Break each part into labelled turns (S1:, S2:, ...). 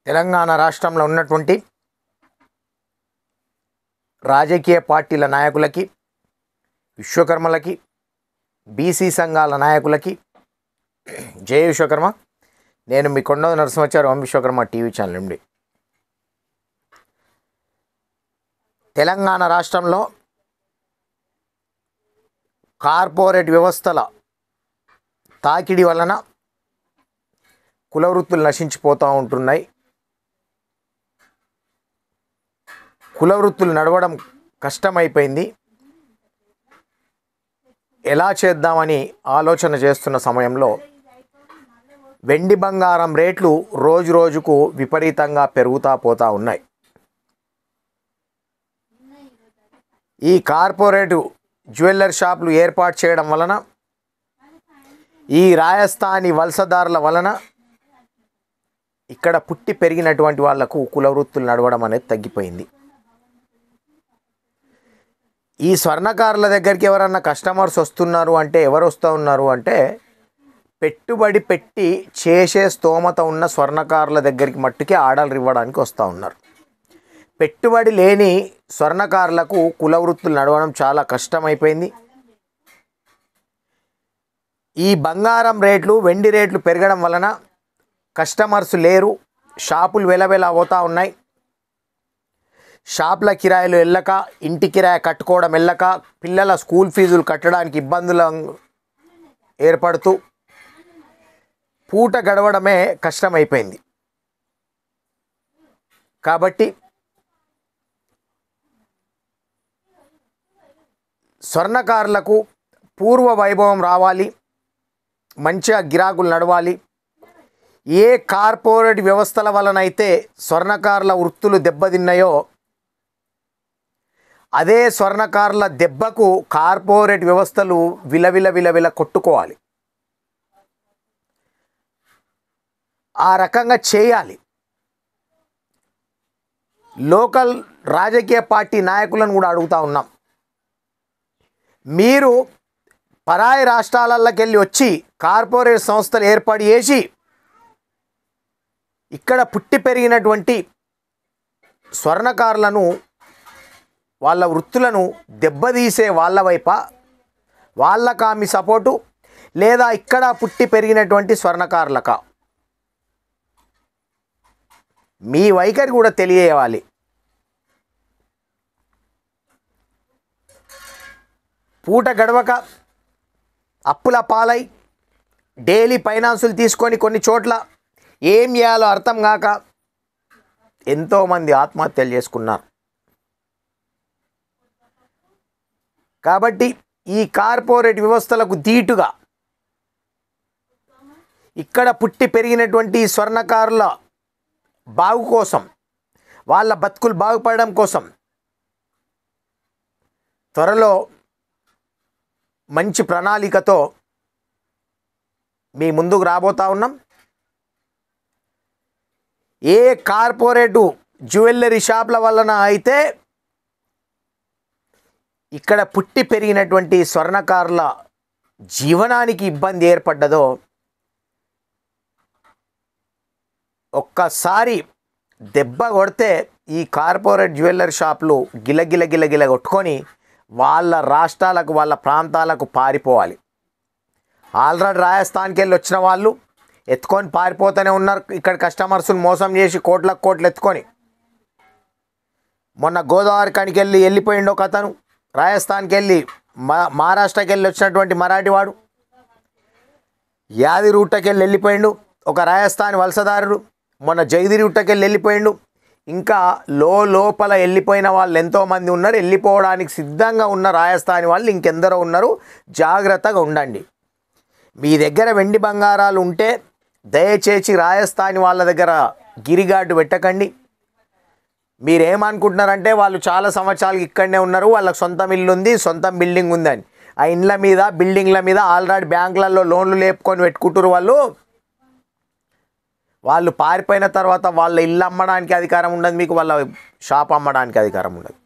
S1: తెలంగాణ రాష్ట్రంలో ఉన్నటువంటి రాజకీయ పార్టీల నాయకులకి, విశ్వకర్మలకి, బీసీ సంఘాల నాయకులకి జై విశ్వకర్మ. నేను మీ కొండ నరసింహాచారి ఓం విశ్వకర్మ టీవీ ఛానల్ నుండి. తెలంగాణ రాష్ట్రంలో కార్పొరేట్ వ్యవస్థల తాకిడి వలన కుల వృత్తులు నశించిపోతూ ఉంటున్నాయి. కుల వృత్తులు నడవడం కష్టమైపోయింది. ఎలా చేద్దామని ఆలోచన చేస్తున్న సమయంలో వెండి బంగారం రేట్లు రోజు రోజుకు విపరీతంగా పెరుగుతూ పోతూ ఉన్నాయి. ఈ కార్పొరేటు జ్యువెల్లరీ షాపులు ఏర్పాటు చేయడం వలన, ఈ రాజస్థానీ వలసదారుల వలన ఇక్కడ పుట్టి పెరిగినటువంటి వాళ్లకు కుల వృత్తులు నడవడం అనేది తగ్గిపోయింది. ఈ స్వర్ణకారుల దగ్గరికి ఎవరన్నా కస్టమర్స్ వస్తున్నారు అంటే, ఎవరు వస్తూ ఉన్నారు అంటే, పెట్టుబడి పెట్టి చేసే స్తోమత ఉన్న స్వర్ణకారుల దగ్గరికి మట్టుకే ఆర్డర్లు ఇవ్వడానికి వస్తూ ఉన్నారు. పెట్టుబడి లేని స్వర్ణకారులకు కుల వృత్తులు నడవడం చాలా కష్టమైపోయింది. ఈ బంగారం రేట్లు, వెండి రేట్లు పెరగడం వలన కస్టమర్స్ లేరు. షాపులు వెలవెల అవుతూ ఉన్నాయి. షాపుల కిరాయిలు వెళ్ళక, ఇంటి కిరాయి కట్టుకోవడం వెళ్ళక, పిల్లల స్కూల్ ఫీజులు కట్టడానికి ఇబ్బందులు ఏర్పడుతూ పూట గడవడమే కష్టమైపోయింది. కాబట్టి స్వర్ణకారులకు పూర్వ వైభవం రావాలి, మంచిగా గిరాకులు నడవాలి. ఏ కార్పొరేట్ వ్యవస్థల వలనైతే స్వర్ణకారుల వృత్తులు దెబ్బతిన్నాయో, అదే స్వర్ణకారుల దెబ్బకు కార్పొరేట్ వ్యవస్థలు విలవిల కొట్టుకోవాలి. ఆ రకంగా చేయాలి. లోకల్ రాజకీయ పార్టీ నాయకులను కూడా అడుగుతూ ఉన్నాం. మీరు పరాయి రాష్ట్రాలకి వెళ్ళి వచ్చి కార్పొరేట్ సంస్థలు ఏర్పాటు చేసి ఇక్కడ పుట్టి పెరిగినటువంటి స్వర్ణకారులను, వాళ్ళ వృత్తులను దెబ్బతీసే వాళ్ళ వైప, వాళ్ళకా మీ సపోర్టు, లేదా ఇక్కడ పుట్టి పెరిగినటువంటి స్వర్ణకారులక? మీ వైఖరి కూడా తెలియజేయాలి. పూట గడవక అప్పుల పాలై డైలీ ఫైనాన్సులు తీసుకొని కొన్ని చోట్ల ఏం చేయాలో అర్థం కాక ఎంతోమంది ఆత్మహత్యలు చేసుకున్నారు. కాబట్టి ఈ కార్పొరేట్ వ్యవస్థలకు ధీటుగా ఇక్కడ పుట్టి పెరిగినటువంటి స్వర్ణకారుల బాగు కోసం, వాళ్ళ బతుకులు బాగుపడడం కోసం త్వరలో మంచి ప్రణాళికతో మీ ముందుకు రాబోతా ఉన్నాం. ఏ కార్పొరేటు జ్యువెల్లరీ షాపుల వలన అయితే ఇక్కడ పుట్టి పెరిగినటువంటి స్వర్ణకారుల జీవనానికి ఇబ్బంది ఏర్పడ్డదో, ఒక్కసారి దెబ్బ కొడితే ఈ కార్పొరేట్ జ్యువెల్లరీ షాపులు గిలగిల కొట్టుకొని వాళ్ళ రాష్ట్రాలకు, వాళ్ళ ప్రాంతాలకు పారిపోవాలి. ఆల్రెడీ రాజస్థాన్కి వెళ్ళి వచ్చిన వాళ్ళు ఎత్తుకొని పారిపోతూనే ఉన్నారు. ఇక్కడ కస్టమర్స్ని మోసం చేసి కోట్లు ఎత్తుకొని. మొన్న గోదావరి కాడికి వెళ్ళిపోయిండు ఒక అతను, రాజస్థాన్కి వెళ్ళి మహారాష్ట్రకి వెళ్ళి వచ్చినటువంటి మరాఠీ వాడు. యాది రూట్కి వెళ్ళిపోయిండు ఒక రాజస్థాన్ వలసదారుడు. మొన్న జగది రూట్కి వెళ్ళిపోయిండు. ఇంకా లోపల వెళ్ళిపోయిన వాళ్ళు ఎంతోమంది ఉన్నారు. వెళ్ళిపోవడానికి సిద్ధంగా ఉన్న రాజస్థానీ వాళ్ళు ఇంకెందరో ఉన్నారు. జాగ్రత్తగా ఉండండి. మీ దగ్గర వెండి బంగారాలు ఉంటే దయచేసి రాజస్థానీ వాళ్ళ దగ్గర గిరిగాటు పెట్టకండి. మీరేమనుకుంటున్నారంటే వాళ్ళు చాలా సంవత్సరాలు ఇక్కడనే ఉన్నారు, వాళ్ళకి సొంతం ఇల్లు ఉంది, సొంతం బిల్డింగ్ ఉందని. ఆ ఇండ్ల మీద, బిల్డింగ్ల మీద ఆల్రెడీ బ్యాంకులలో లోన్లు లేపుకొని పెట్టుకుంటారు. వాళ్ళు పారిపోయిన తర్వాత వాళ్ళ ఇల్లు అమ్మడానికి అధికారం ఉండదు మీకు, వాళ్ళ షాప్ అమ్మడానికి అధికారం ఉండదు.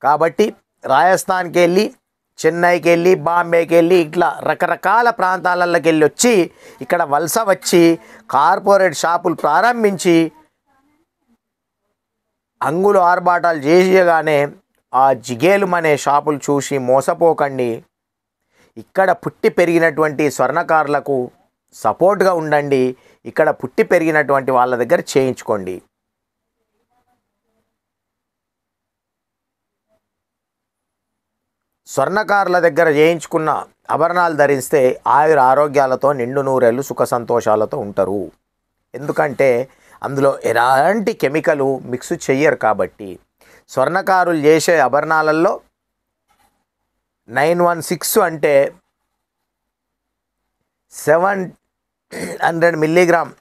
S1: కాబట్టి రాజస్థాన్కి వెళ్ళి చెన్నైకి వెళ్ళి బాంబేకి వెళ్ళి ఇట్లా రకరకాల ప్రాంతాలలోకి వెళ్ళి వచ్చి ఇక్కడ వలస వచ్చి కార్పొరేట్ షాపులు ప్రారంభించి అంగులు ఆర్భాటాలు చేసేయగానే ఆ జిగేలు అనే షాపులు చూసి మోసపోకండి. ఇక్కడ పుట్టి పెరిగినటువంటి స్వర్ణకారులకు సపోర్ట్గా ఉండండి. ఇక్కడ పుట్టి పెరిగినటువంటి వాళ్ళ దగ్గర చేయించుకోండి. స్వర్ణకారుల దగ్గర చేయించుకున్న ఆభరణాలు ధరిస్తే ఆయుర ఆరోగ్యాలతో నిండు నూరేళ్ళు సుఖ సంతోషాలతో ఉంటారు. ఎందుకంటే అందులో ఎలాంటి కెమికల్ మిక్స్ చెయ్యరు కాబట్టి. స్వర్ణకారులు చేసే ఆభరణాలలో 916 అంటే 700 మిల్లీగ్రామ్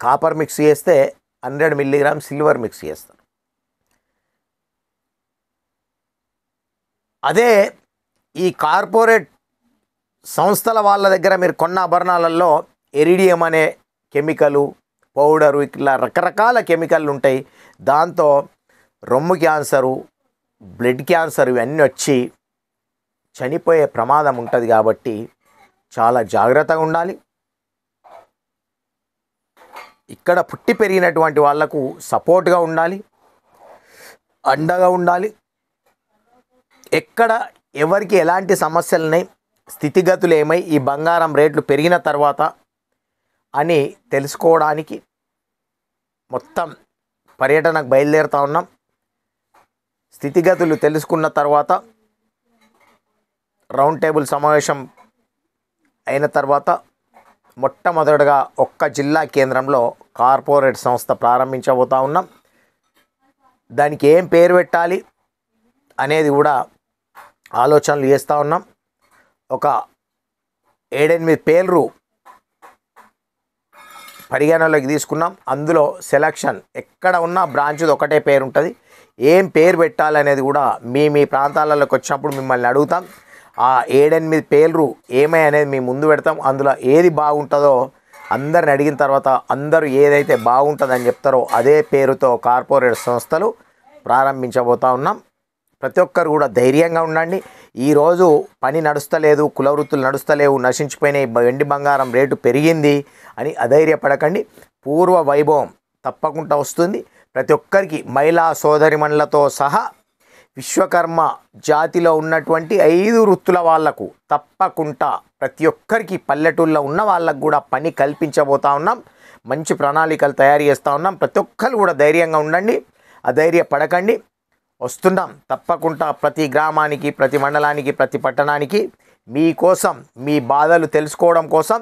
S1: కాపర్ మిక్స్ చేస్తే 100 మిల్లీగ్రామ్ సిల్వర్ మిక్స్ చేస్తారు. అదే ఈ కార్పొరేట్ సంస్థల వాళ్ళ దగ్గర మీరు కొన్న ఆభరణాలలో ఎరిడియం అనే కెమికలు, పౌడరు, ఇట్లా రకరకాల కెమికల్ ఉంటాయి. దాంతో రొమ్ము క్యాన్సరు, బ్లడ్ క్యాన్సర్ ఇవన్నీ వచ్చి చనిపోయే ప్రమాదం ఉంటుంది. కాబట్టి చాలా జాగ్రత్తగా ఉండాలి. ఇక్కడ పుట్టి పెరిగినటువంటి వాళ్లకు సపోర్ట్గా ఉండాలి, అండగా ఉండాలి. ఎక్కడ ఎవరికి ఎలాంటి సమస్యలు ఉన్నాయి, స్థితిగతులు ఏమై ఈ బంగారం రేట్లు పెరిగిన తర్వాత అని తెలుసుకోవడానికి మొత్తం పర్యటనకు బయలుదేరుతూ ఉన్నాం. స్థితిగతులు తెలుసుకున్న తర్వాత రౌండ్ టేబుల్ సమావేశం అయిన తర్వాత మొట్టమొదటిగా ఒక్క జిల్లా కేంద్రంలో కార్పొరేట్ సంస్థ ప్రారంభించబోతూ ఉన్నాం. దానికి ఏం పేరు పెట్టాలి అనేది కూడా ఆలోచనలు చేస్తూ ఉన్నాం. ఒక 7-8 పేర్లు పరిగణలోకి తీసుకున్నాం. అందులో సెలక్షన్ ఎక్కడ ఉన్న బ్రాంచ్ది ఒకటే పేరు ఉంటుంది. ఏం పేరు పెట్టాలనేది కూడా మీ ప్రాంతాలలోకి వచ్చినప్పుడు మిమ్మల్ని అడుగుతాం. ఆ 7-8 పేర్లు ఏమై అనేది మీ ముందు పెడతాం. అందులో ఏది బాగుంటుందో అందరిని అడిగిన తర్వాత అందరూ ఏదైతే బాగుంటుందని చెప్తారో అదే పేరుతో కార్పొరేట్ సంస్థలు ప్రారంభించబోతూ ఉన్నాం. ప్రతి ఒక్కరు కూడా ధైర్యంగా ఉండండి. ఈరోజు పని నడుస్తలేదు, కుల వృత్తులు నడుస్తలేవు, నశించిపోయినాయి, వెండి బంగారం రేటు పెరిగింది అని అధైర్యపడకండి. పూర్వ వైభవం తప్పకుండా వస్తుంది. ప్రతి ఒక్కరికి మహిళా సోదరిమణులతో సహా విశ్వకర్మ జాతిలో ఉన్నటువంటి 5 వృత్తుల వాళ్లకు తప్పకుండా ప్రతి ఒక్కరికి పల్లెటూళ్ళలో ఉన్న వాళ్ళకు కూడా పని కల్పించబోతూ ఉన్నాం. మంచి ప్రణాళికలు తయారు చేస్తూ ఉన్నాం. ప్రతి ఒక్కరు కూడా ధైర్యంగా ఉండండి, అధైర్యపడకండి. వస్తున్నాం తప్పకుండా ప్రతి గ్రామానికి, ప్రతి మండలానికి, ప్రతి పట్టణానికి మీకోసం, మీ బాధలు తెలుసుకోవడం కోసం,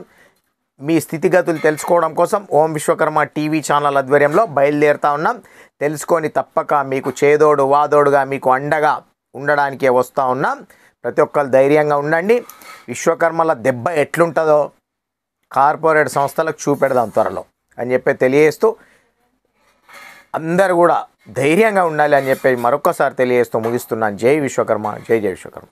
S1: మీ స్థితిగతులు తెలుసుకోవడం కోసం ఓం విశ్వకర్మ టీవీ ఛానల్ ఆధ్వర్యంలో బయలుదేరుతా ఉన్నాం. తెలుసుకొని తప్పక మీకు చేదోడు వాదోడుగా మీకు అండగా ఉండడానికే వస్తూ ఉన్నాం. ప్రతి ఒక్కరు ధైర్యంగా ఉండండి. విశ్వకర్మల దెబ్బ ఎట్లుంటుందో కార్పొరేట్ సంస్థలకు చూపెడదాం త్వరలో అని చెప్పి తెలియజేస్తూ అందరూ కూడా ధైర్యంగా ఉండాలి అని చెప్పి మరొకసారి తెలియజేస్తూ ముగిస్తున్నాను. జై విశ్వకర్మ, జై జై విశ్వకర్మ.